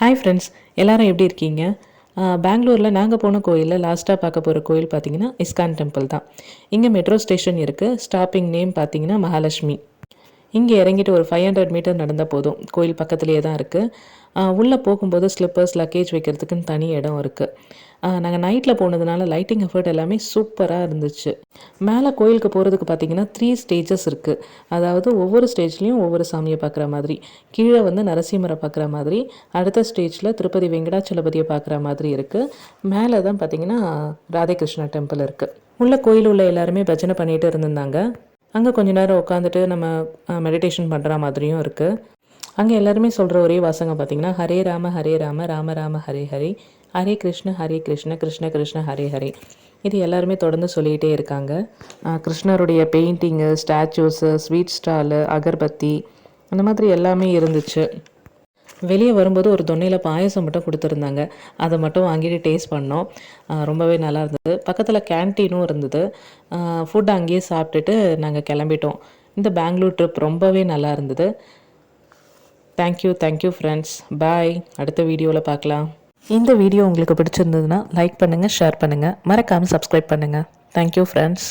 Hi friends, எல்லாரும் எப்படி இருக்கீங்க? பெங்களூரில் நாங்கள் போன கோயிலில் லாஸ்ட்டாக பார்க்க போகிற கோயில் பார்த்தீங்கன்னா இஸ்கான் டெம்பிள் தான். இங்கே மெட்ரோ ஸ்டேஷன் இருக்குது. ஸ்டாப்பிங் நேம் பார்த்தீங்கன்னா மகாலட்சுமி. இங்கே இறங்கிட்டு ஒரு 500 மீட்டர் நடந்தால் போதும். கோயில் பக்கத்துலேயே தான் இருக்குது. உள்ளே போகும்போது ஸ்லிப்பர்ஸ் லக்கேஜ் வைக்கிறதுக்குன்னு தனி இடம் இருக்குது. நாங்கள் நைட்டில் போனதுனால லைட்டிங் எஃபர்ட் எல்லாமே சூப்பராக இருந்துச்சு. மேலே கோயிலுக்கு போகிறதுக்கு பார்த்தீங்கன்னா 3 ஸ்டேஜஸ் இருக்குது. அதாவது ஒவ்வொரு ஸ்டேஜ்லேயும் ஒவ்வொரு சாமியை பார்க்குற மாதிரி. கீழே வந்து நரசிம்மரை பார்க்குற மாதிரி, அடுத்த ஸ்டேஜில் திருப்பதி வெங்கடாச்சலபதியை பார்க்குற மாதிரி இருக்குது. மேலே தான் பார்த்தீங்கன்னா ராதேகிருஷ்ணா டெம்பிள் இருக்குது. உள்ள கோயில் உள்ள எல்லாருமே பஜனை பண்ணிகிட்டு இருந்திருந்தாங்க. அங்கே கொஞ்ச நேரம் உட்காந்துட்டு நம்ம மெடிடேஷன் பண்ணுற மாதிரியும் இருக்குது. அங்கே எல்லாருமே சொல்கிற ஒரே வாசகம் பார்த்திங்கன்னா ஹரே ராம ராம ராம ஹரே ஹரே, ஹரே கிருஷ்ண கிருஷ்ண கிருஷ்ண ஹரே ஹரே. இது எல்லாருமே தொடர்ந்து சொல்லிகிட்டே இருக்காங்க. கிருஷ்ணருடைய painting, statues, sweet stall, agarbatti அந்த மாதிரி எல்லாமே இருந்துச்சு. வெளியே வரும்போது ஒரு தொன்னையில் பாயசம் மட்டும் கொடுத்துருந்தாங்க. அதை மட்டும் வாங்கிட்டு டேஸ்ட் பண்ணோம். ரொம்பவே நல்லா இருந்தது. பக்கத்தில் கேன்டீனும் இருந்தது. ஃபுட் அங்கேயே சாப்பிட்டுட்டு நாங்கள் கிளம்பிட்டோம். இந்த பெங்களூர் ட்ரிப் ரொம்பவே நல்லா இருந்தது. Thank you friends. பாய். அடுத்த வீடியோவில் பார்க்கலாம். இந்த வீடியோ உங்களுக்கு பிடிச்சிருந்ததுன்னா லைக் பண்ணுங்கள், ஷேர் பண்ணுங்கள், மறக்காமல் சப்ஸ்கிரைப் பண்ணுங்கள். Thank you friends.